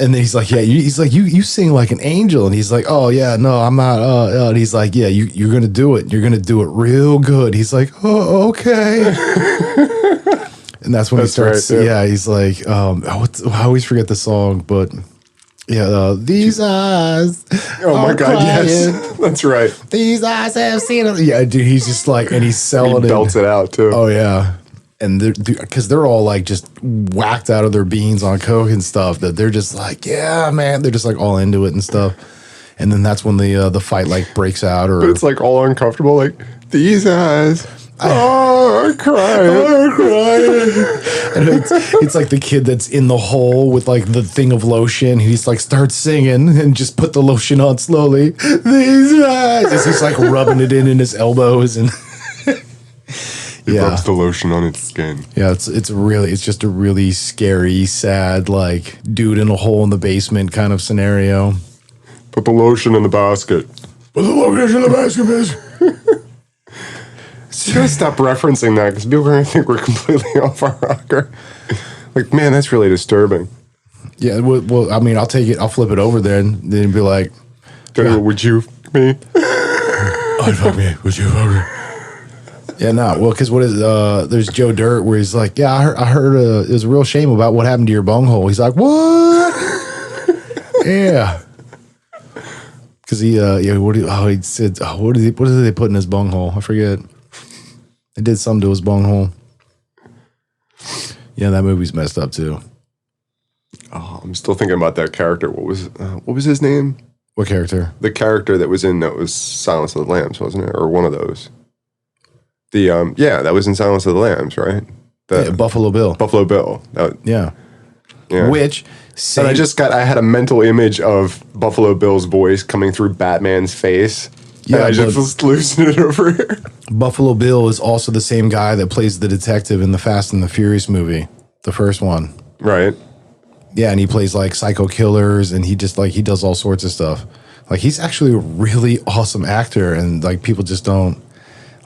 And then he's like, "Yeah," he's like, you sing like an angel." And he's like, "Oh yeah, no, I'm not." And he's like, "Yeah, you're gonna do it. You're gonna do it real good." He's like, "Oh, okay." And that's when he starts. Right, yeah, he's like, I always forget the song, but yeah, these eyes. Oh my God, crying. Yes, that's right. These eyes have seen it. Yeah, dude, he's just like, and he's selling it. He belts it out too. Oh yeah. And because they're all like just whacked out of their beans on coke and stuff, that they're just like, yeah, man, they're just like all into it and stuff. And then that's when the fight like breaks out, but it's like all uncomfortable, like these eyes. I'm crying. And it's like the kid that's in the hole with like the thing of lotion. He's like starts singing and just put the lotion on slowly. These eyes. He's like rubbing it in his elbows and. He rubs the lotion on its skin. Yeah, it's just a really scary, sad, like dude in a hole in the basement kind of scenario. Put the lotion in the basket. Put the lotion in the basket, bitch. You gotta stop referencing that because people are gonna think we're completely off our rocker. Like, man, that's really disturbing. Yeah, well, I mean, I'll take it. I'll flip it over there and then be like, "Would you me? I'd fuck me. Would you fuck me?" Yeah, no. Well, because there's Joe Dirt where he's like, "Yeah, I heard it was a real shame about what happened to your bunghole." He's like, "What?" Yeah. Because he said, what did they put in his bunghole? I forget. They did something to his bunghole. Yeah, that movie's messed up too. Oh, I'm still thinking about that character. What was his name? What character? The character that was Silence of the Lambs, wasn't it? Or one of those. That was in Silence of the Lambs, right? Buffalo Bill. Buffalo Bill. Yeah. Which and I had a mental image of Buffalo Bill's voice coming through Batman's face. Yeah, and I just loosened it over here. Buffalo Bill is also the same guy that plays the detective in the Fast and the Furious movie, the first one. Right. Yeah, and he plays like psycho killers, and he just like he does all sorts of stuff. Like he's actually a really awesome actor, and like people just don't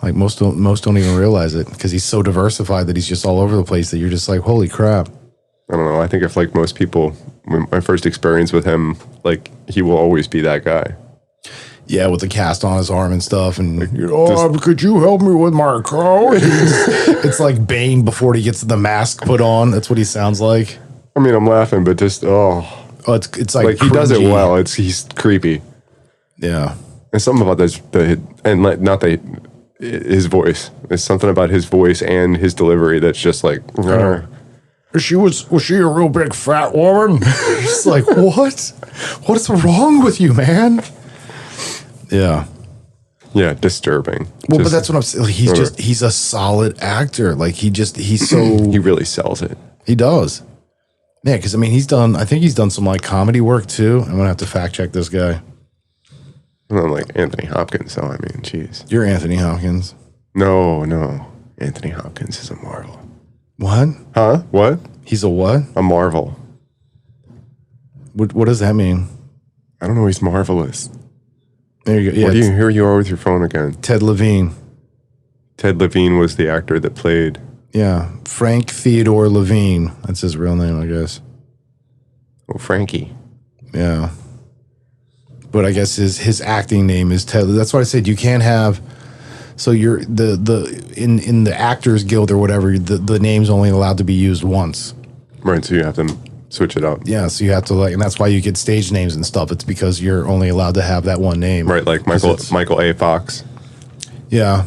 like most don't even realize it because he's so diversified that he's just all over the place that you're just like, holy crap. I don't know. I think if like most people, my first experience with him, like he will always be that guy. Yeah, with the cast on his arm and stuff, and Like, could you help me with my coat? It's like Bane before he gets the mask put on. That's what he sounds like. I mean, I'm laughing, but just It's like he does it cringy. well. He's creepy. Yeah, And something about this, his voice. There's something about his voice and his delivery that's just like. was she a real big fat woman? It's like what? What's wrong with you, man? Yeah. Yeah, disturbing. Well, but that's what I'm saying. He's a solid actor. Like he's so he really sells it. he does. Yeah, because I mean I think he's done some like comedy work too. I'm gonna have to fact check this guy. Not like Anthony Hopkins, though. I mean, jeez. You're Anthony Hopkins. No. Anthony Hopkins is a marvel. What? Huh? What? He's a what? A marvel. What does that mean? I don't know. He's marvelous. There you go. Yeah, Here you are with your phone again. Ted Levine. Ted Levine was the actor that played. Yeah, Frank Theodore Levine. That's his real name, I guess. Oh, Frankie. Yeah. But I guess his acting name is Ted. That's why I said you can't have. So you're in the Actors Guild or whatever. The name's only allowed to be used once. Right, so you have to switch it up. Yeah, so you have to and that's why you get stage names and stuff. It's because you're only allowed to have that one name. Right, like Michael A. Fox. Yeah.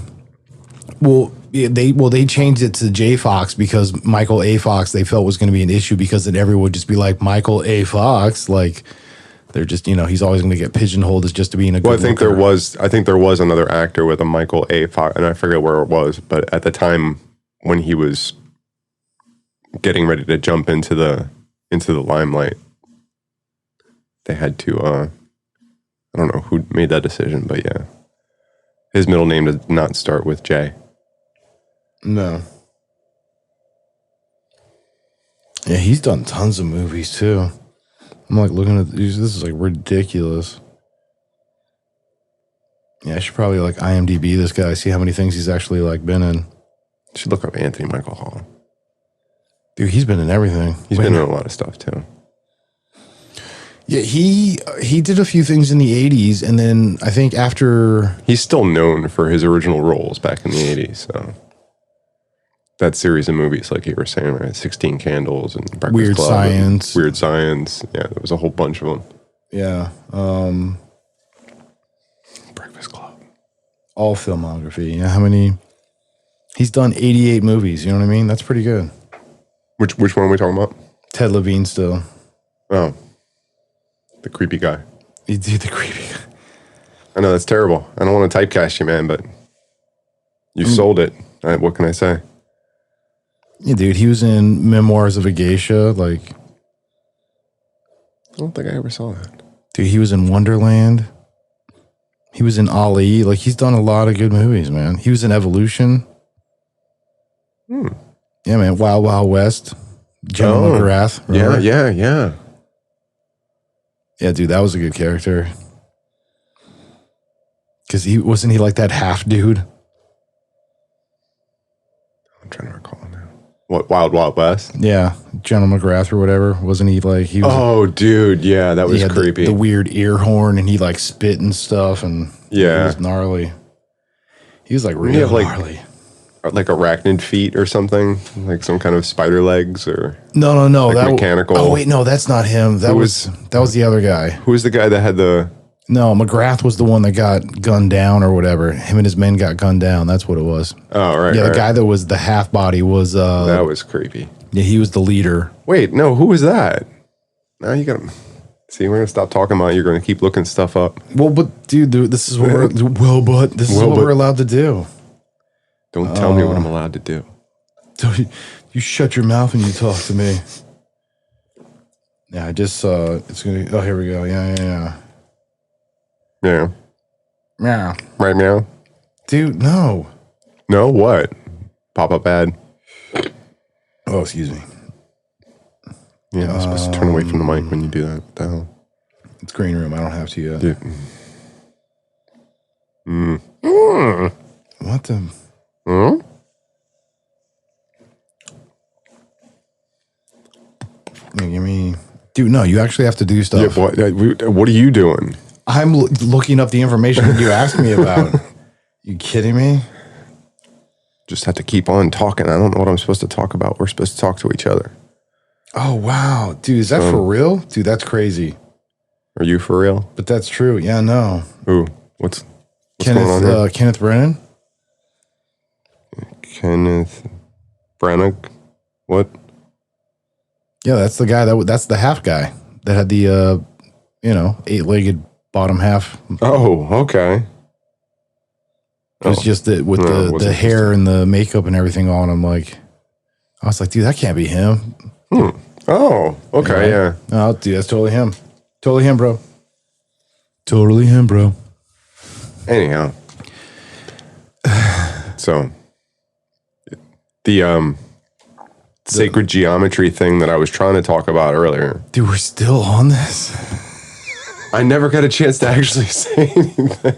Well, they changed it to J. Fox because Michael A. Fox they felt was going to be an issue because then everyone would just be like Michael A. Fox, like. They're just, he's always going to get pigeonholed as just to being a good Well, I think there was another actor with a Michael A. Fox, and I forget where it was, but at the time when he was getting ready to jump into the limelight, they had to. I don't know who made that decision, but yeah, his middle name does not start with J. No. Yeah, he's done tons of movies too. I'm like looking at these. This is like ridiculous. Yeah, I should probably like IMDb this guy, see how many things he's actually like been in. Should look up Anthony Michael Hall. Dude, he's been in everything. He's been in a lot of stuff too. Yeah, he did a few things in the 80s, and then I think after He's still known for his original roles back in the 80s. So that series of movies, like you were saying, right? 16 Candles and Breakfast Weird Club Science. Weird Science. Yeah, there was a whole bunch of them. Yeah, Breakfast Club. all filmography. Yeah, how many? He's done 88 movies. You know what I mean? That's pretty good. Which one are we talking about? Ted Levine still. Oh, the creepy guy. He did the creepy. I know that's terrible. I don't want to typecast you, man, but you sold it. What can I say? Yeah, dude, he was in Memoirs of a Geisha. Like, I don't think I ever saw that. dude, he was in Wonderland. He was in Ali. Like, he's done a lot of good movies, man. He was in Evolution. Yeah, man. Wild Wild West. General McGrath. Remember? Yeah. Yeah, dude, that was a good character. Because he wasn't he like that half dude? I'm trying to recall now. What, Wild Wild West? Yeah, General McGrath or whatever. Wasn't he like he was? Oh, dude, yeah, that was he had creepy. The weird ear horn, and he like spit and stuff, and Yeah. he was gnarly. He was like really have, like- gnarly. Like arachnid feet or something, like some kind of spider legs, or No. like that mechanical. Oh wait, no, that's not him. That was the other guy. Who was the guy that had the? No, McGrath was the one that got gunned down or whatever. Him and his men got gunned down. That's what it was. Oh, right. Yeah, the right. guy that was the half body was. That was creepy. Yeah, he was the leader. Wait, no, who was that? Now you got to see. We're gonna stop talking about it. You're gonna keep looking stuff up. Oh, Well, but dude, this is what we're allowed to do. Don't tell me what I'm allowed to do. So you shut your mouth when you talk to me. Yeah, I just saw it's gonna. Oh, here we go. Yeah. Yeah. Right now. Dude, no. No, what? Pop up ad. Oh, excuse me. Yeah, I'm supposed to turn away from the mic when you do that. What the hell? It's Green Room. I don't have to yet. Yeah. What the? Give me... Dude, no, you actually have to do stuff. Yeah, what are you doing? I'm looking up the information that you asked me about. You kidding me? Just have to keep on talking. I don't know what I'm supposed to talk about. We're supposed to talk to each other. Oh, wow. Dude, is that for real? Dude, that's crazy. Are you for real? But that's true. Yeah, no. Ooh, what's going on here? Kenneth Brennan? Kenneth Branagh? What? Yeah, that's the guy that's the half guy that had the 8-legged bottom half. Oh, okay. It was just with the hair and the makeup and everything on him. Like, I was like, dude, that can't be him. Oh, okay, yeah. Oh, dude, that's totally him. Totally him, bro. Totally him, bro. Anyhow, so the sacred geometry thing that I was trying to talk about earlier. Dude, we're still on this. I never got a chance to actually say anything.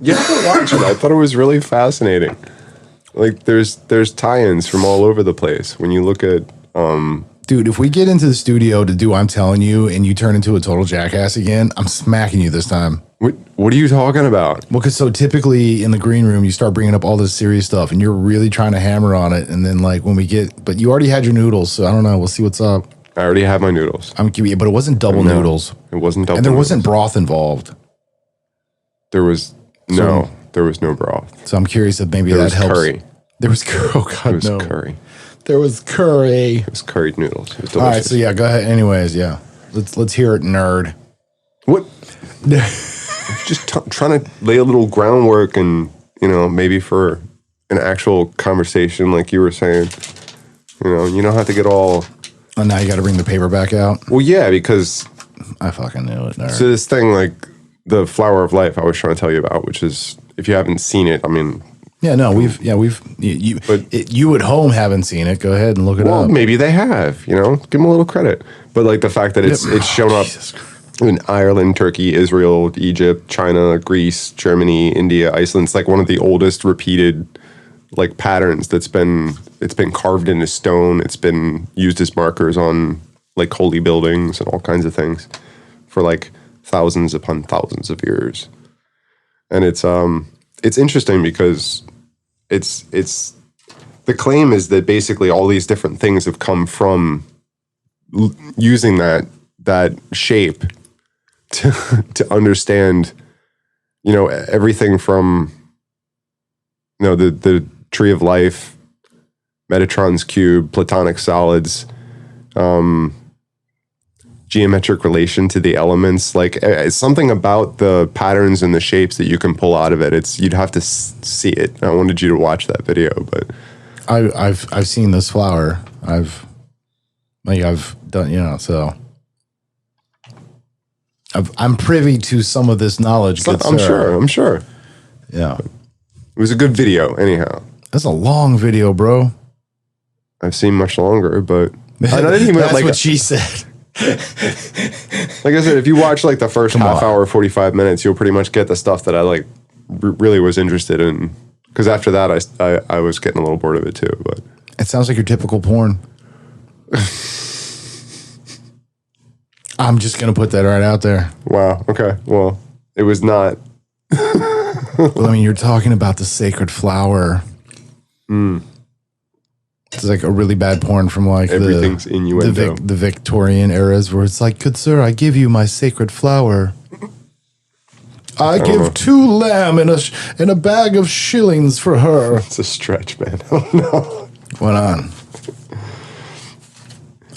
You have to watch it. I thought it was really fascinating. Like there's tie-ins from all over the place. When you look at dude, if we get into the studio to do I'm Telling You and you turn into a total jackass again, I'm smacking you this time. What are you talking about? Well, because so typically in the green room, you start bringing up all this serious stuff and you're really trying to hammer on it. And then like when we get, but you already had your noodles. So I don't know. We'll see what's up. I already have my noodles. But it wasn't double noodles. It wasn't double And there noodles. wasn't broth involved. There was no broth. So I'm curious if maybe There that was helps. curry. There was curry. Oh, God, It was no. curry. There was curry. It was curried noodles. It was delicious. All right, so yeah, go ahead. Anyways, yeah. Let's hear it, nerd. What? Just trying to lay a little groundwork and, maybe for an actual conversation like you were saying. You don't have to get all... Oh, now you got to bring the paper back out? Well, yeah, because... I fucking knew it, nerd. So this thing, like, the flower of life I was trying to tell you about, which is, if you haven't seen it, I mean... Yeah, no, you at home haven't seen it. Go ahead and look it up. Well, maybe they have, give them a little credit. But, like, the fact that it's shown up in Ireland, Turkey, Israel, Egypt, China, Greece, Germany, India, Iceland. It's like one of the oldest repeated like patterns it's been carved into stone. It's been used as markers on like holy buildings and all kinds of things for like thousands upon thousands of years. And it's interesting because it's the claim is that basically all these different things have come from using that shape to understand, everything from, the tree of life, Metatron's cube, Platonic solids, geometric relation to the elements. Like it's something about the patterns and the shapes that you can pull out of it. You'd have to see it. I wanted you to watch that video, but I've seen this flower. I've done, so I'm privy to some of this knowledge. I'm sure. Yeah. It was a good video anyhow. That's a long video, bro. I've seen much longer, but I didn't even That's like what she said. Like I said, if you watch like the first half hour, 45 minutes, you'll pretty much get the stuff that I like really was interested in. Because after that, I was getting a little bored of it too. But it sounds like your typical porn. I'm just gonna put that right out there. Wow. Okay. Well, it was not. Well, I mean, you're talking about the sacred flower. It's like a really bad porn from like everything's innuendo. The Victorian eras where it's like, good sir, I give you my sacred flower. I give 2 lamb and a bag of shillings for her. It's a stretch, man. I don't know. What on?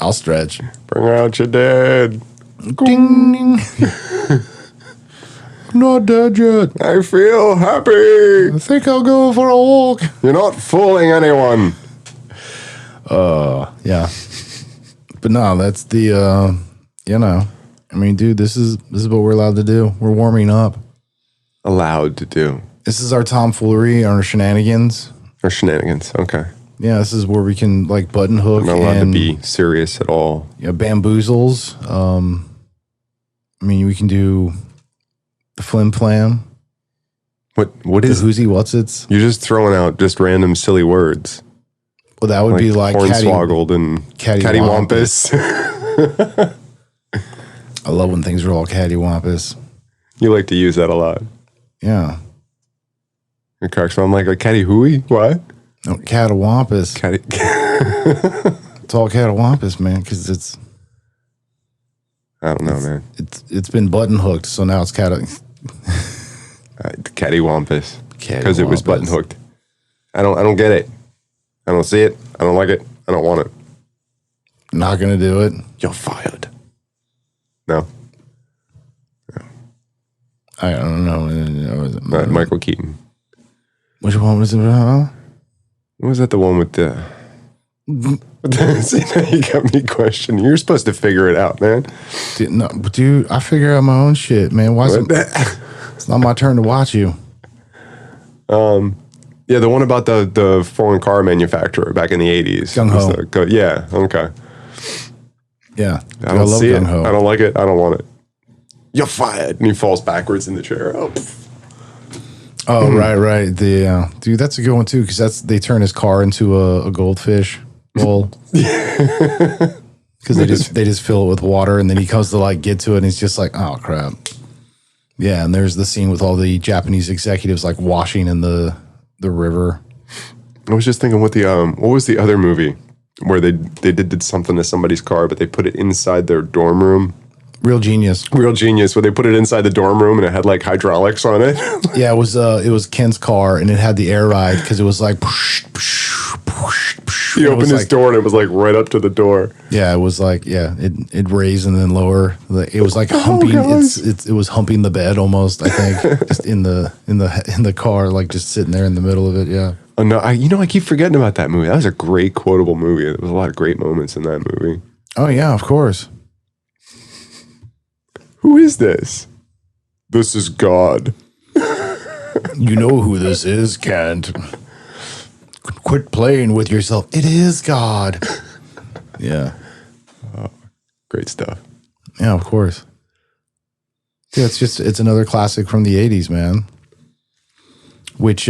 I'll stretch. Bring out your dad. Ding, ding. Not dead yet. I feel happy. I think I'll go for a walk. You're not fooling anyone. Yeah. But no, that's the, I mean, dude, this is what we're allowed to do. We're warming up. Allowed to do. This is our tomfoolery, our shenanigans. Or shenanigans. Okay. Yeah, this is where we can like button hook. I'm not allowed to be serious at all. Yeah, bamboozles. I mean, we can do the flim flam. What is the whoozy? What's it's? You're just throwing out just random silly words. Well, that would be like hornswoggled and cattywampus. I love when things are all cattywampus. You like to use that a lot. Yeah. It cracks me. I'm like a catty hooey? What? No, cattywampus. It's all cattywampus, man, because it's. I don't know, man. It's been button hooked, so now it's cattywampus. Because it was button hooked. I don't get it. I don't see it. I don't like it. I don't want it. Not gonna do it. You're fired. No. I don't know. Michael Keaton. Which one was it? Was that the one with the? See, now you got me questioning. You're supposed to figure it out, man. Dude, I figure out my own shit, man. Why? It's not my turn to watch you. Yeah, the one about the foreign car manufacturer back in the 80s. Gung Ho. Yeah, okay. Yeah. I don't see it. Gung-Ho. I don't like it. I don't want it. You're fired. And he falls backwards in the chair. Oh, right. Dude, that's a good one too, because they turn his car into a goldfish bowl. Because they just fill it with water, and then he comes to like get to it, and he's just like, oh crap. Yeah, and there's the scene with all the Japanese executives like washing in the river. I was just thinking what was the other movie where they did something to somebody's car, but they put it inside their dorm room. Real Genius, where they put it inside the dorm room and it had like hydraulics on it. Yeah, it was Ken's car and it had the air ride because it was like. He opened his door and it was like right up to the door. Yeah, it was like it raised and then lower. It was like humping. It was humping the bed almost. I think just in the car, like just sitting there in the middle of it. Yeah. Oh no, I keep forgetting about that movie. That was a great quotable movie. There was a lot of great moments in that movie. Oh yeah, of course. Who is this? This is God. You know who this is, Kent. Quit playing with yourself. It is God. Yeah. Great stuff. Yeah, of course. Yeah, it's another classic from the 80s, man. Which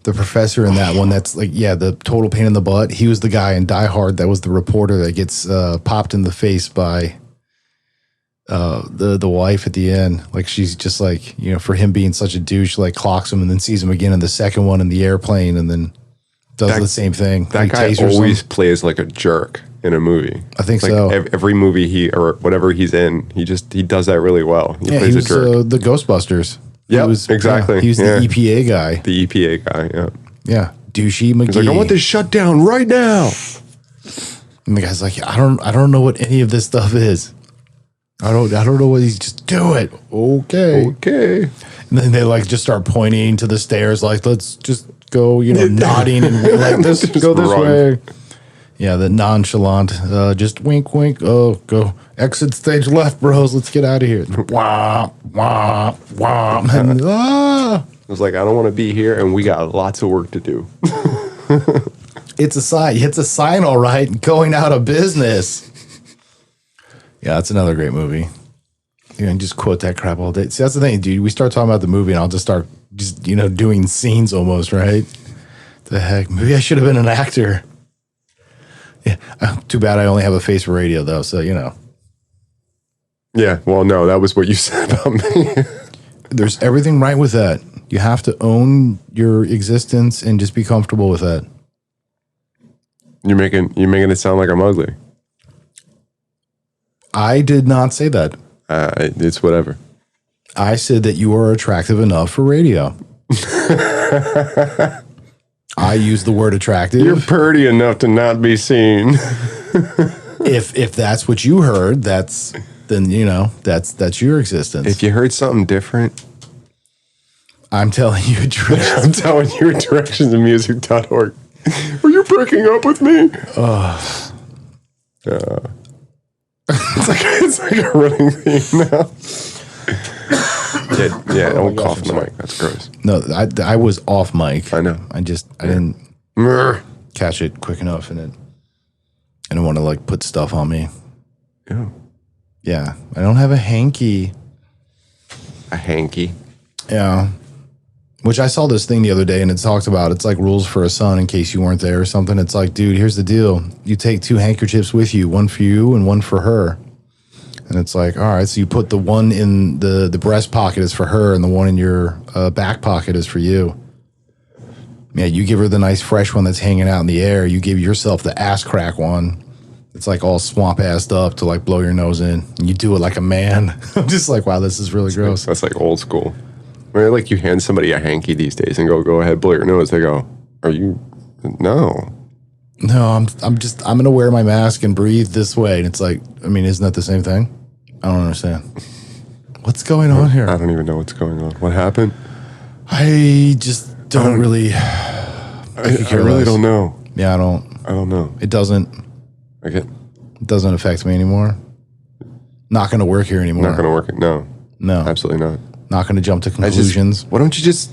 the professor in that one, that's like, yeah, the total pain in the butt. He was the guy in Die Hard that was the reporter that gets popped in the face by the wife at the end. Like, she's just like, for him being such a douche, like clocks him and then sees him again in the second one in the airplane and then does the same thing. That guy always plays like a jerk in a movie. I think like so. Every movie or whatever he's in, he does that really well. He plays a jerk. The Ghostbusters. Yeah, exactly. Yeah, he was the EPA guy. The EPA guy, yeah. Yeah, douchey McGee. He's like, I want this shut down right now. And the guy's like, I don't know what any of this stuff is. I don't know what he's just do it. Okay. And then they like just start pointing to the stairs, like, let's just go, nodding and like this go this way. Yeah, the nonchalant, just wink, wink. Oh, go exit stage left, bros. Let's get out of here. Wah, wah, wah. And, I was like, I don't want to be here, and we got lots of work to do. It's a sign. It's a sign, all right. Going out of business. Yeah, that's another great movie. You can just quote that crap all day. See, that's the thing, dude. We start talking about the movie, and I'll just start doing scenes almost, right? The heck? Maybe I should have been an actor. Yeah. Too bad I only have a face for radio, though. So Yeah. Well, no, that was what you said about me. There's everything right with that. You have to own your existence and just be comfortable with that. You're making it sound like I'm ugly. I did not say that. It's whatever. I said that you are attractive enough for radio. I used the word attractive. You're pretty enough to not be seen. If that's what you heard, that's your existence. If you heard something different, I'm telling you directions. I'm telling you directionsinmusic.org. Are you breaking up with me? It's like a running theme now. Yeah, don't cough in the mic. That's gross. No, I was off mic. I know. I didn't catch it quick enough, and I didn't want to like put stuff on me. Yeah. Yeah, I don't have a hanky. A hanky. Yeah. Which I saw this thing the other day, and it talks about it's like rules for a son in case you weren't there or something. It's like, dude, here's the deal. You take 2 handkerchiefs with you, one for you and one for her. And it's like, all right, so you put the one in the breast pocket is for her, and the one in your back pocket is for you. Yeah, you give her the nice fresh one that's hanging out in the air. You give yourself the ass crack one. It's like all swamp-assed up to like blow your nose in. And you do it like a man. I'm just like, wow, this is really gross. That's like old school. Where like you hand somebody a hanky these days and go ahead, blow your nose. They go, are you? No. No, I'm gonna wear my mask and breathe this way. And it's like, I mean, isn't that the same thing? I don't understand. What's going on here? I don't even know what's going on. What happened? I just don't really. I really don't know. Yeah, I don't know. It doesn't affect me anymore. Not gonna work here anymore. Not gonna work. No, absolutely not. Not gonna jump to conclusions. Why don't you just?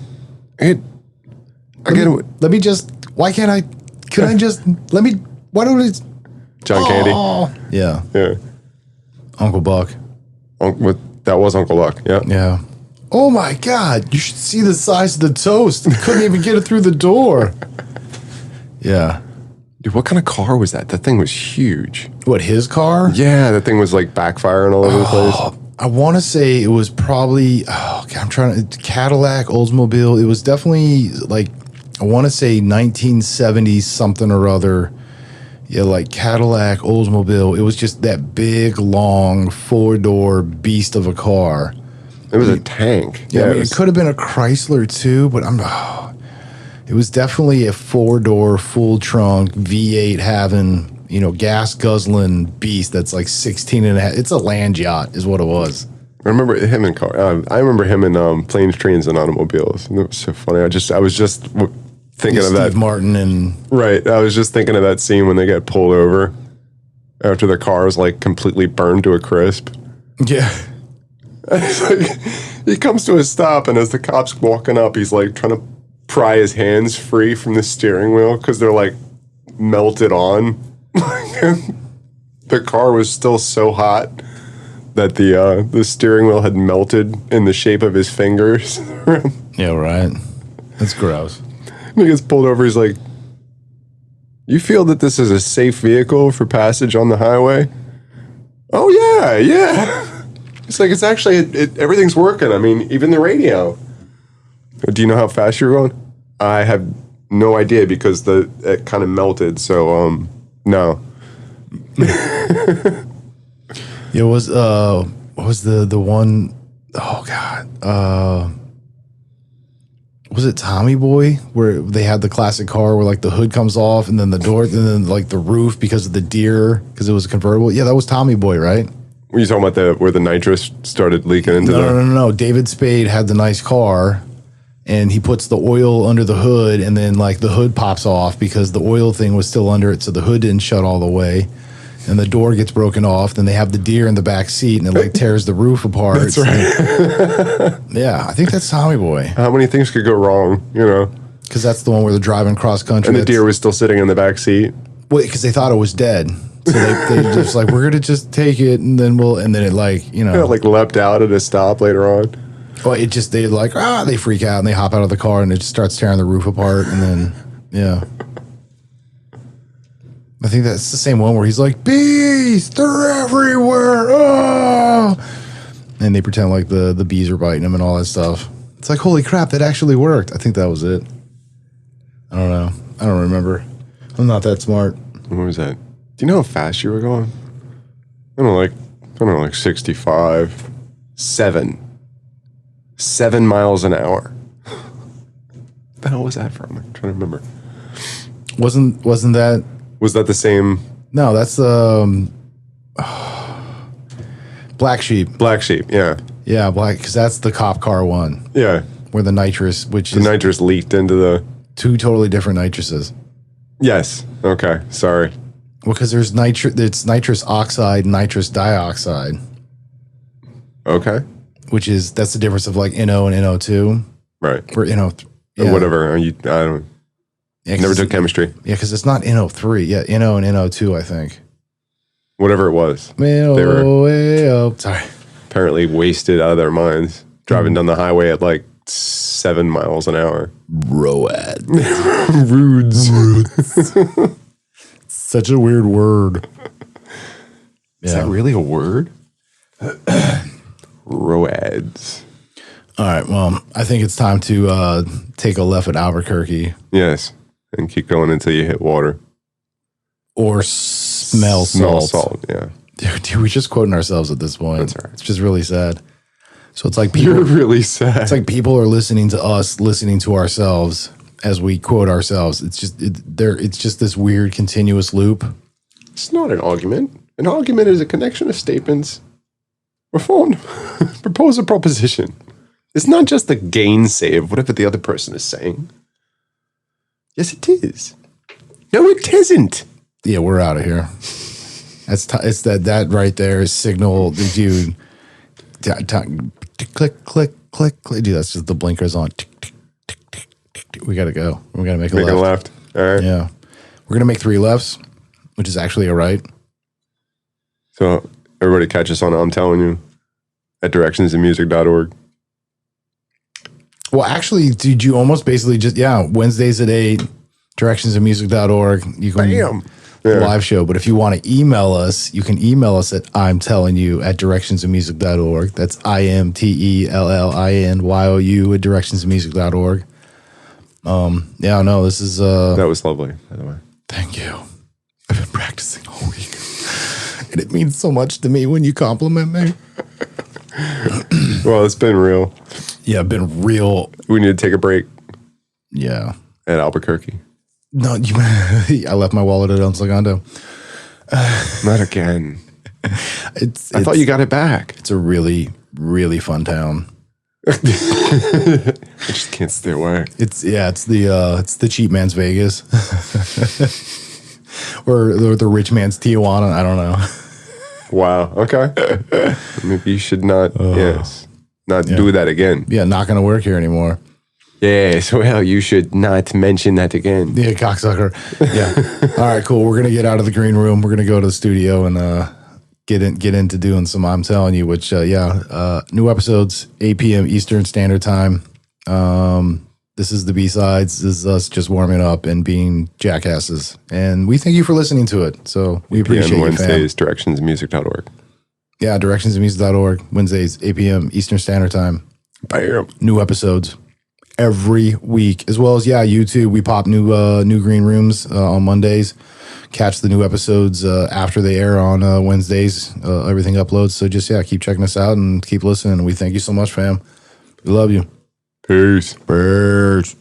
Let me just. Why can't I? Can I just? Let me. Why don't I? John Candy. Yeah. Yeah. Uncle Buck. That was Uncle Buck. Yeah. Yeah. Oh my God! You should see the size of the toast. Couldn't even get it through the door. Yeah. Dude, what kind of car was that? That thing was huge. What, his car? Yeah, that thing was like backfiring all over the place. I want to say it was probably, Cadillac, Oldsmobile. It was definitely like, I want to say 1970 something or other. Yeah, like Cadillac, Oldsmobile. It was just that big, long, 4-door beast of a car. It was a tank. Yeah, it could have been a Chrysler too, but it was definitely a 4-door, full trunk, V8 having, gas guzzling beast that's like 16 and a half. It's a land yacht is what it was. I remember him in car. I remember him in Planes, Trains, and Automobiles. And it was so funny. I was just thinking of that. Steve Martin and... Right. I was just thinking of that scene when they get pulled over after the car is like completely burned to a crisp. Yeah. It's like, he comes to a stop, and as the cop's walking up, he's like trying to pry his hands free from the steering wheel because they're like melted on. The car was still so hot that the steering wheel had melted in the shape of his fingers. Yeah, right. That's gross. And he gets pulled over. He's like, "You feel that this is a safe vehicle for passage on the highway?" "Oh yeah." It's like, it's actually, everything's working. I mean, even the radio. "Do you know how fast you're going?" "I have no idea because it kind of melted. So, no." It was, what was the one, oh God, was it Tommy Boy where they had the classic car where like the hood comes off and then the door and then like the roof because of the deer, because it was a convertible? Yeah, that was Tommy Boy, right? Were you talking about where the nitrous started leaking into No. David Spade had the nice car, and he puts the oil under the hood, and then like the hood pops off because the oil thing was still under it, so the hood didn't shut all the way, and the door gets broken off. Then they have the deer in the back seat, and it like tears the roof apart. That's right. Yeah, I think that's Tommy Boy. How many things could go wrong, Because that's the one where they're driving cross country. And the deer was still sitting in the back seat. Wait, because they thought it was dead. So they just like, we're gonna just take it, and then it like, It like leapt out at a stop later on. Well, they like, they freak out and they hop out of the car and it just starts tearing the roof apart, and then yeah. I think that's the same one where he's like, "Bees, they're everywhere!" Oh! And they pretend like the bees are biting him and all that stuff. It's like, holy crap, that actually worked. I think that was it. I don't know. I don't remember. I'm not that smart. What was that? Do you know how fast you were going? I don't know, like 65. 7 miles an hour. What the hell was that from? I'm trying to remember. Wasn't that? Was that the same? No, that's Black Sheep. Black Sheep, yeah. Yeah, because that's the cop car one. Yeah. Where the nitrous, the nitrous leaked into the... 2 totally different nitruses. Yes. Okay. Sorry. Well, because there's it's nitrous oxide, nitrous dioxide. Okay. that's the difference of like NO and NO2. Right. Or NO, Or whatever. I don't. Never took chemistry. Yeah, because it's not NO3. Yeah, NO and NO2, I think. Whatever it was. They were sorry. Apparently wasted out of their minds, driving down the highway at like 7 miles an hour. Road. Rudes. Such a weird word. Is that really a word? Roads. All right. Well, I think it's time to take a left at Albuquerque. Yes. And keep going until you hit water. Or smell salt. Yeah. Dude, we're just quoting ourselves at this point. That's all right. It's just really sad. So it's like people. You're really sad. It's like people are listening to us, listening to ourselves as we quote ourselves. It's just this weird continuous loop. It's not an argument. An argument is a connection of statements. Propose a proposition. It's not just the gainsay of whatever the other person is saying. Yes, it is. No, it isn't. Yeah, we're out of here. It's that right there is signal. Dude, click, click, click, click. Dude, that's just the blinkers on. Tick, tick, tick, tick, tick, tick. We gotta go. We gotta make a left. All right. Yeah, we're gonna make 3 lefts, which is actually a right. So everybody catch us on I'm Telling You at directionsinmusic.org. Well, actually, dude, you almost basically just, Wednesdays at 8, directionsinmusic.org. You can live show. But if you want to email us, you can email us at I'm Telling You at directionsinmusic.org. That's IMTELLINYOU at directionsinmusic.org. This is that was lovely, by the way. Thank you. I've been practicing all week. And it means so much to me when you compliment me. Well, it's been real. Yeah, been real. We need to take a break. Yeah. At Albuquerque. No, I left my wallet at El Segundo. Not again. I thought you got it back. It's a really, really fun town. I just can't stay away. It's the cheap man's Vegas. Or the rich man's Tijuana. I don't know. Wow. Okay. Maybe you should not. Do that again. Yeah, not going to work here anymore. Yes. Well, you should not mention that again. Yeah, cocksucker. Yeah. All right. Cool. We're gonna get out of the green room. We're gonna go to the studio and get into doing some I'm Telling You. Which new episodes 8 p.m. Eastern Standard Time. This is the B-sides. This is us just warming up and being jackasses. And we thank you for listening to it. So we appreciate it. Wednesdays, directionsmusic.org. Yeah, directionsmusic.org. Wednesdays, 8 p.m. Eastern Standard Time. Bam. New episodes every week. As well as, YouTube. We pop new green rooms on Mondays. Catch the new episodes after they air on Wednesdays. Everything uploads. So just, keep checking us out and keep listening. We thank you so much, fam. We love you. Peace. Peace.